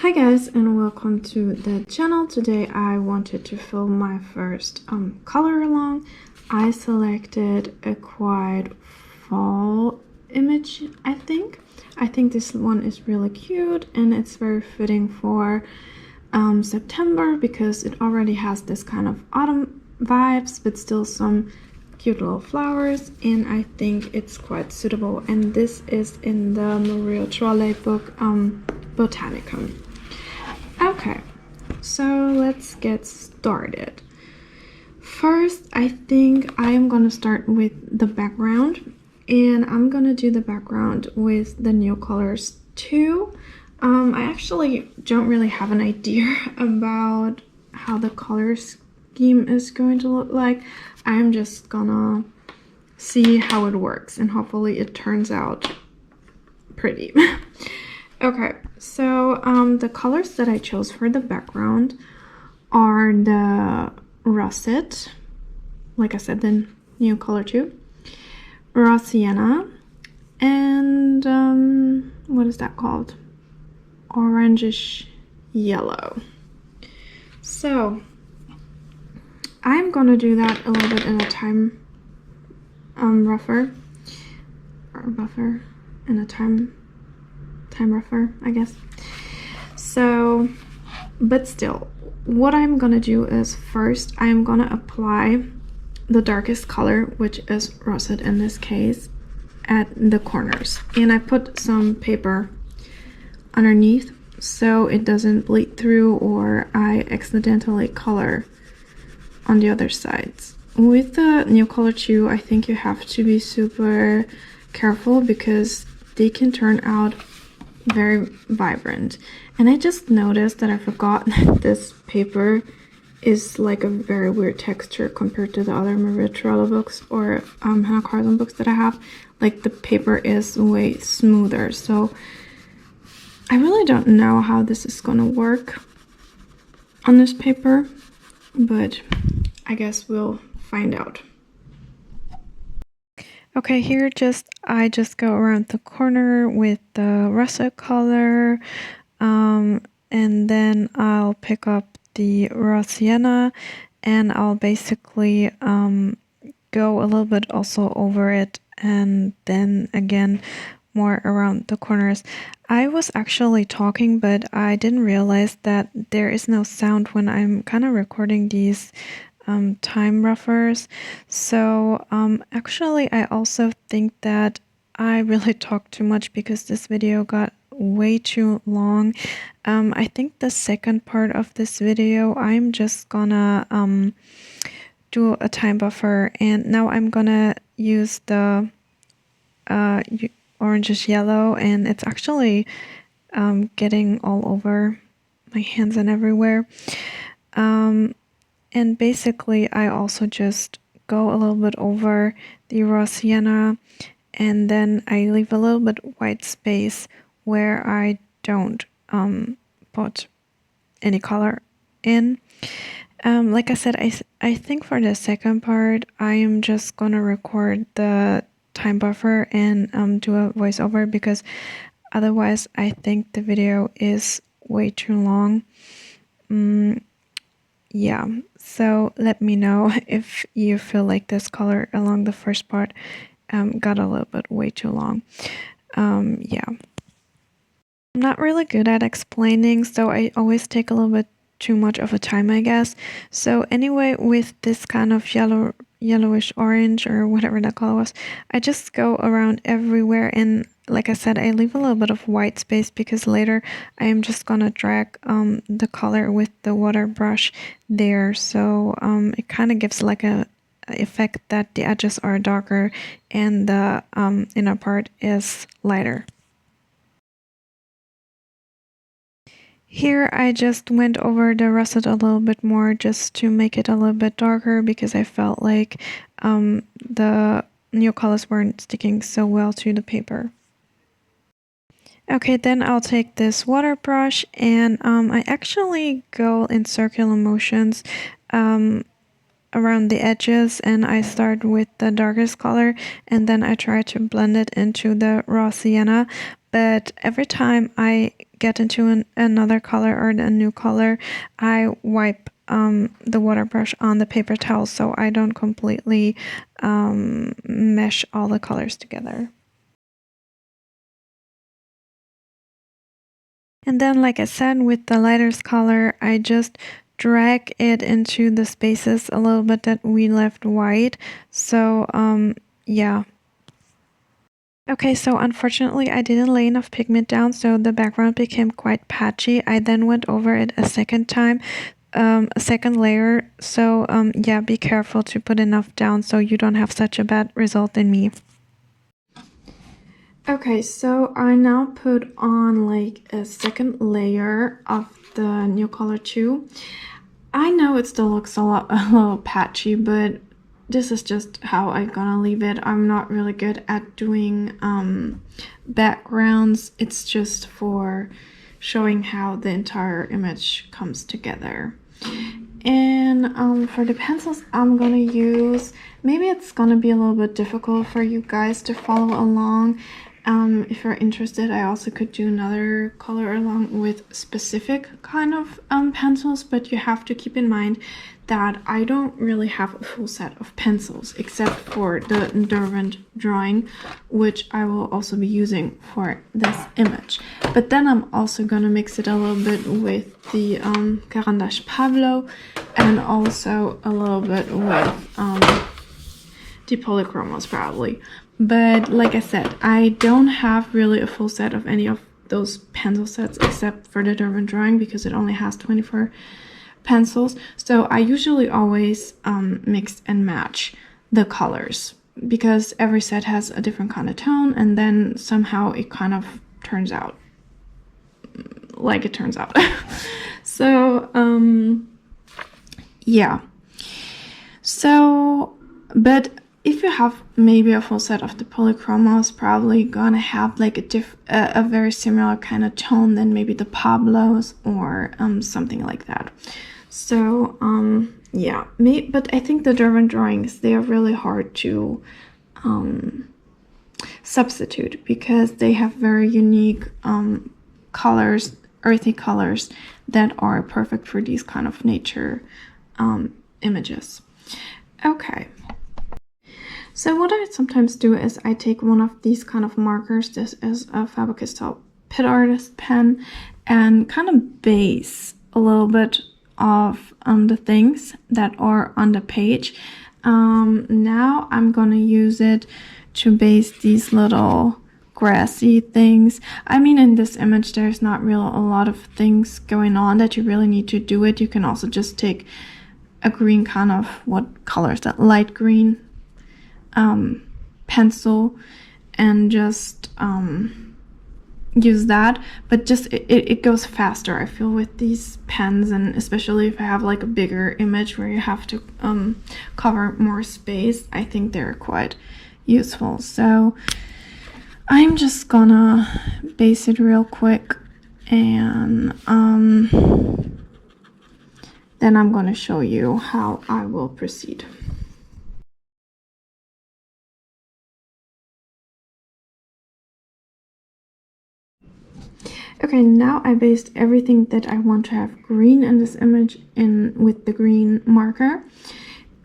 Hi guys, and welcome to the channel. Today I wanted to film my first color along. I selected a quite fall image. I think this one is really cute and it's very fitting for September because it already has this kind of autumn vibes but still some cute little flowers, and I think it's quite suitable. And this is in the Maria Trolle book Botanicum. Okay, so let's get started. First, I think I am gonna start with the background, and I'm gonna do the background with the Neocolors 2. I actually don't really have an idea about how the color scheme is going to look like. I'm just gonna see how it works, and hopefully it turns out pretty. Okay, so the colors that I chose for the background are the Russet, like I said, the Neocolor 2, Raw Sienna, and what is that called? Orangish yellow. So I'm gonna do that a little bit in a time rougher, in a time rougher, I guess. So, but still, what I'm gonna do is first I'm gonna apply the darkest color, which is russet in this case, at the corners, and I put some paper underneath so it doesn't bleed through or I accidentally color on the other sides. With the Neocolor 2, I think you have to be super careful because they can turn out very vibrant. And I just noticed that I forgot that this paper is like a very weird texture compared to the other Maria Trolle books or Hannah Carlson books that I have. Like the paper is way smoother, so I really don't know how this is gonna work on this paper, but I guess we'll find out. Okay, here I just go around the corner with the russet color, and then I'll pick up the raw sienna, and I'll basically go a little bit also over it, and then again more around the corners. I was actually talking, but I didn't realize that there is no sound when I'm kind of recording these time roughers. So actually I also think that I really talked too much because this video got way too long. I think the second part of this video I'm just gonna do a time buffer, and now I'm gonna use the orangish yellow, and it's actually getting all over my hands and everywhere. And basically I also just go a little bit over the raw sienna, and then I leave a little bit white space where I don't put any color in. Like I said, I think for the second part I am just gonna record the time buffer and do a voiceover, because otherwise I think the video is way too long. Yeah, so let me know if you feel like this color along the first part got a little bit way too long. Yeah, I'm not really good at explaining, so I always take a little bit too much of a time, I guess. So anyway, with this kind of yellowish orange or whatever that color was, I just go around everywhere, and like I said, I leave a little bit of white space because later I am just gonna drag the color with the water brush there, so it kind of gives like a effect that the edges are darker and the inner part is lighter. Here I just went over the russet a little bit more just to make it a little bit darker because I felt like the Neocolors weren't sticking so well to the paper. Okay, then I'll take this water brush, and I actually go in circular motions around the edges, and I start with the darkest color and then I try to blend it into the raw sienna. But every time I get into another color or a new color, I wipe the water brush on the paper towel so I don't completely mesh all the colors together. And then, like I said, with the lighter's color, I just drag it into the spaces a little bit that we left white. So, yeah. Okay, so unfortunately I didn't lay enough pigment down, so the background became quite patchy. I then went over it a second time, a second layer. So, yeah, be careful to put enough down so you don't have such a bad result in me. Okay, so I now put on like a second layer of the new color too. I know it still looks a little patchy, but this is just how I'm gonna leave it. I'm not really good at doing backgrounds. It's just for showing how the entire image comes together. And for the pencils I'm gonna use, maybe it's gonna be a little bit difficult for you guys to follow along. If you're interested, I also could do another color along with specific kind of pencils, but you have to keep in mind that I don't really have a full set of pencils except for the Derwent drawing, which I will also be using for this image. But then I'm also gonna mix it a little bit with the Caran d'Ache Pablo and also a little bit with the Polychromos probably. But like I said, I don't have really a full set of any of those pencil sets except for the Derwent drawing because it only has 24 pencils. So I usually always mix and match the colors because every set has a different kind of tone, and then somehow it kind of turns out like it turns out. So yeah. So, but if you have maybe a full set of the Polychromos, probably gonna have like a very similar kind of tone than maybe the Pablos or something like that. So yeah, but I think the Derwent drawings, they are really hard to substitute because they have very unique colors, earthy colors that are perfect for these kind of nature images. Okay. So what I sometimes do is I take one of these kind of markers, this is a Faber-Castell Pit Artist pen, and kind of base a little bit of the things that are on the page. Now I'm gonna use it to base these little grassy things. I mean, in this image there's not really a lot of things going on that you really need to do it. You can also just take a green kind of, what color is that, light green pencil and just use that, but just it goes faster, I feel, with these pens, and especially if I have like a bigger image where you have to cover more space, I think they're quite useful. So I'm just gonna base it real quick, and then I'm gonna show you how I will proceed. Okay, now I based everything that I want to have green in this image in with the green marker.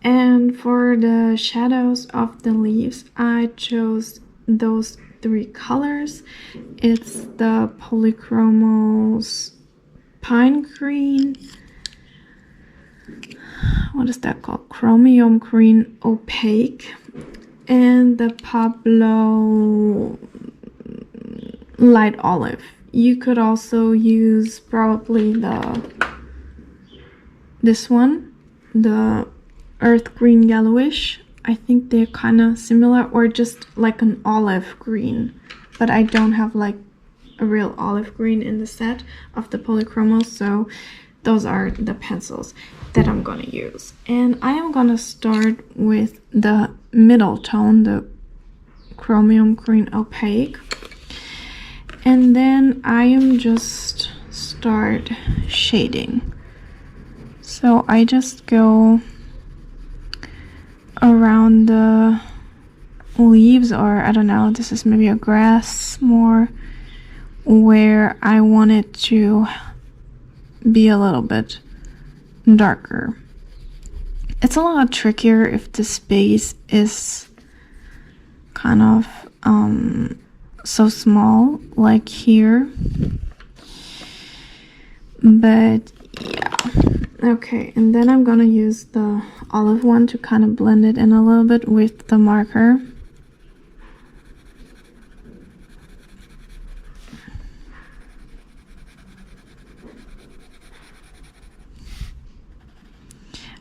And for the shadows of the leaves, I chose those three colors. It's the Polychromos Pine Green. What is that called? Chromium Green Opaque. And the Pablo Light Olive. You could also use probably this one, the earth green yellowish. I think they're kind of similar, or just like an olive green, but I don't have like a real olive green in the set of the Polychromos, so those are the pencils that I'm gonna use. And I am gonna start with the middle tone, the Chromium Green Opaque. And then I am just start shading. So I just go around the leaves, or I don't know, this is maybe a grass more, where I want it to be a little bit darker. It's a lot trickier if the space is kind of so small, like here. But yeah. Okay, and then I'm gonna use the olive one to kind of blend it in a little bit with the marker.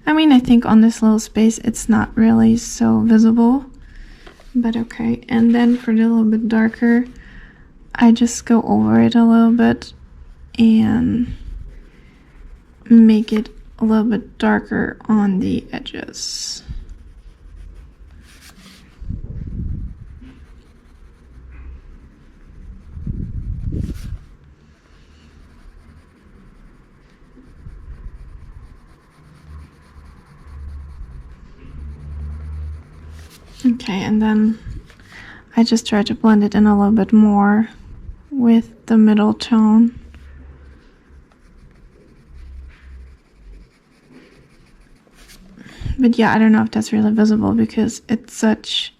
I mean, I think on this little space it's not really so visible, but okay. And then for the little bit darker, I just go over it a little bit and make it a little bit darker on the edges. Okay, and then I just try to blend it in a little bit more with the middle tone. But yeah, I don't know if that's really visible because it's such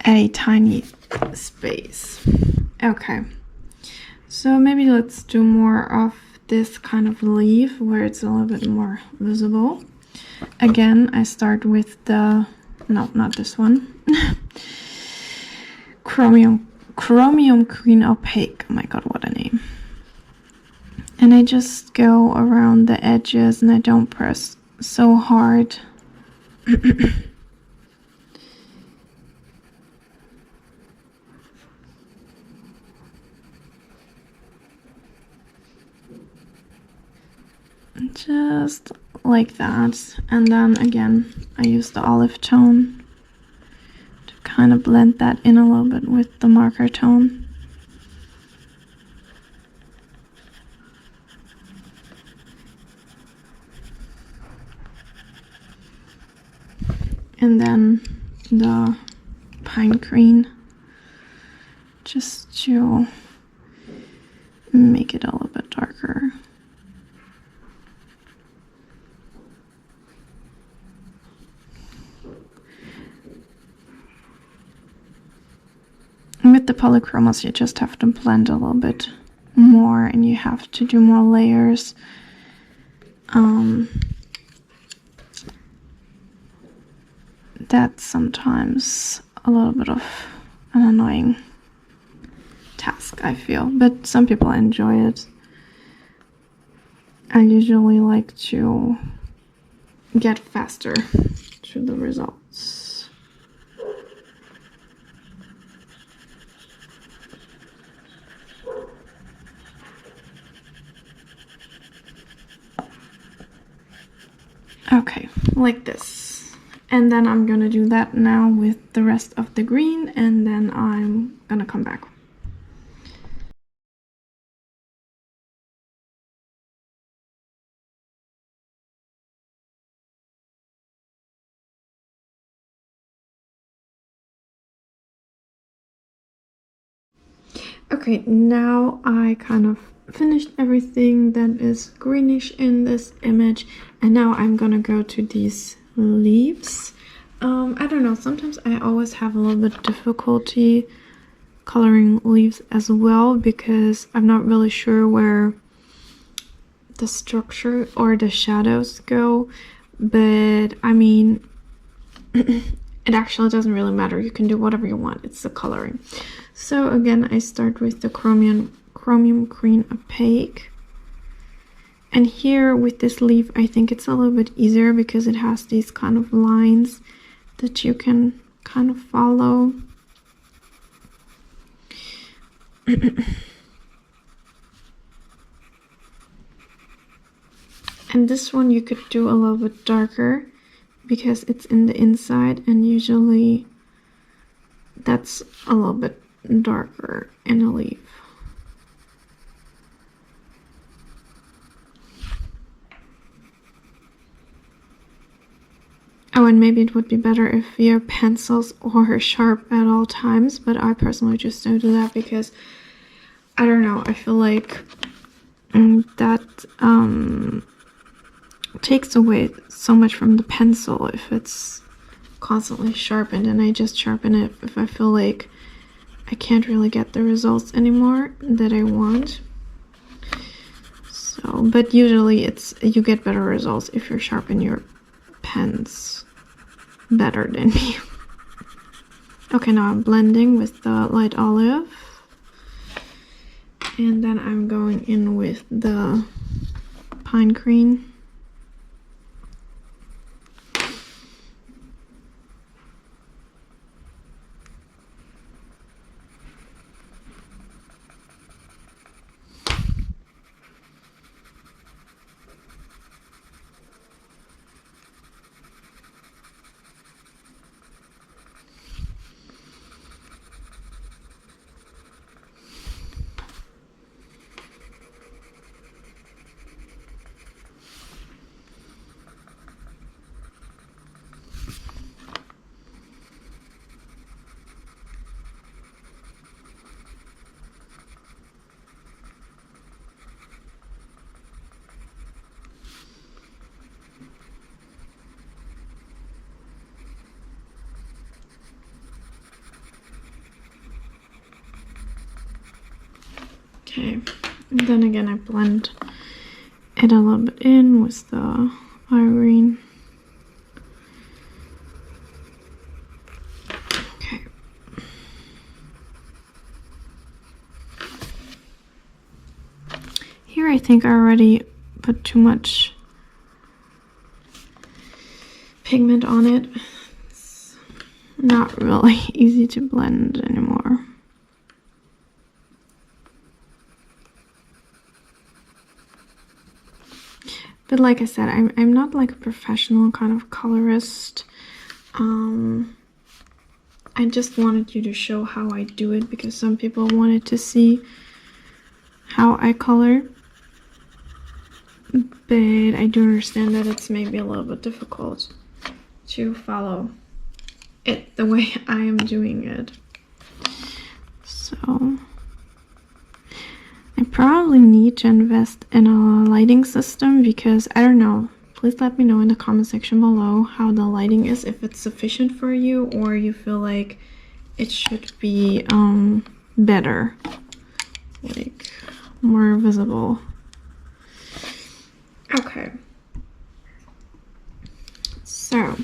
a tiny space. Okay, so maybe let's do more of this kind of leaf where it's a little bit more visible. Again, I start with the, no, not this one, chromium green opaque. Oh my god, what a name. And I just go around the edges and I don't press so hard. Just like that. And then again, I use the olive tone to kind of blend that in a little bit with the marker tone. And then the pine green, just to make it a little bit darker. With the polychromos, you just have to blend a little bit more and you have to do more layers. That's sometimes a little bit of an annoying task, I feel, but some people enjoy it. I usually like to get faster to the results. Okay, like this. And then I'm gonna do that now with the rest of the green, and then I'm gonna come back. Okay, now I kind of finished everything that is greenish in this image, and now I'm gonna go to these leaves. I don't know, sometimes I always have a little bit of difficulty coloring leaves as well because I'm not really sure where the structure or the shadows go, but I mean it actually doesn't really matter. You can do whatever you want, it's the coloring. So again, I start with the chromium green opaque, and here with this leaf I think it's a little bit easier because it has these kind of lines that you can kind of follow. And this one you could do a little bit darker because it's in the inside, and usually that's a little bit darker in a leaf. Oh, and maybe it would be better if your pencils were sharp at all times, but I personally just don't do that because, I don't know, I feel like that takes away so much from the pencil if it's constantly sharpened, and I just sharpen it if I feel like I can't really get the results anymore that I want. So, but usually you get better results if you sharpen your pens better than me. Okay, now I'm blending with the light olive, and then I'm going in with the pine green. Okay, and then again I blend it a little bit in with the irene. Okay. Here I think I already put too much pigment on it. It's not really easy to blend anymore. But like I said, I'm not like a professional kind of colorist. I just wanted you to show how I do it because some people wanted to see how I color. But I do understand that it's maybe a little bit difficult to follow it the way I am doing it. So I probably need to invest in a lighting system because I don't know. Please let me know in the comment section below how the lighting is, if it's sufficient for you or you feel like it should be better, like more visible. Okay. So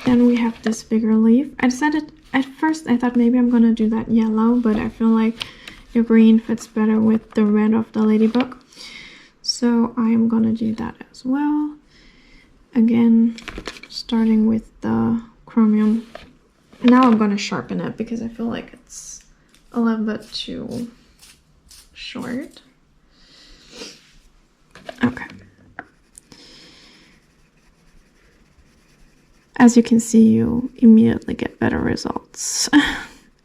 then we have this bigger leaf. I decided at first I thought maybe I'm gonna do that yellow, but I feel like the green fits better with the red of the ladybug, so I'm gonna do that as well. Again, starting with the chromium. Now I'm gonna sharpen it because I feel like it's a little bit too short. Okay. As you can see, you immediately get better results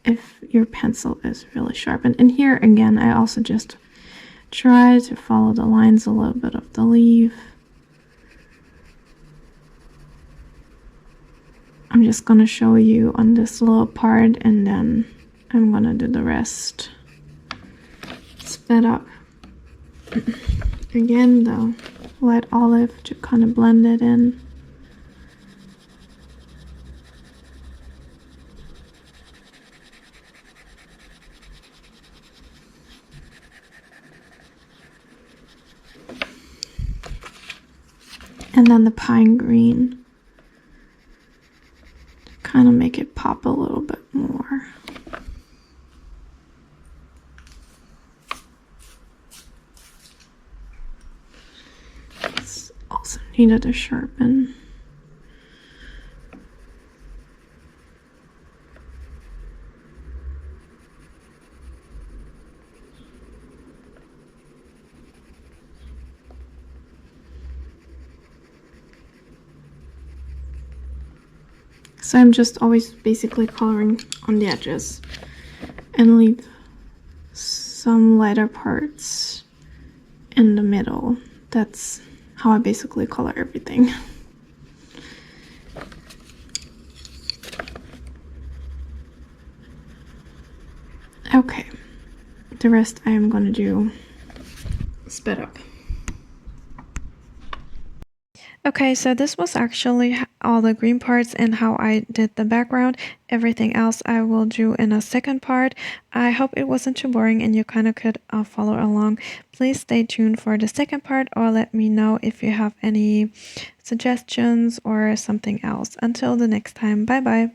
if your pencil is really sharpened. And here again, I also just try to follow the lines a little bit of the leaf. I'm just gonna show you on this little part and then I'm gonna do the rest sped up. Again, the light olive to kind of blend it in. And then the pine green to kind of make it pop a little bit more. It's also needed to sharpen. So I'm just always basically coloring on the edges and leave some lighter parts in the middle. That's how I basically color everything. Okay, the rest I am gonna do sped up. Okay, so this was actually all the green parts and how I did the background. Everything else I will do in a second part. I hope it wasn't too boring and you kind of could follow along. Please stay tuned for the second part, or let me know if you have any suggestions or something else. Until the next time, bye bye.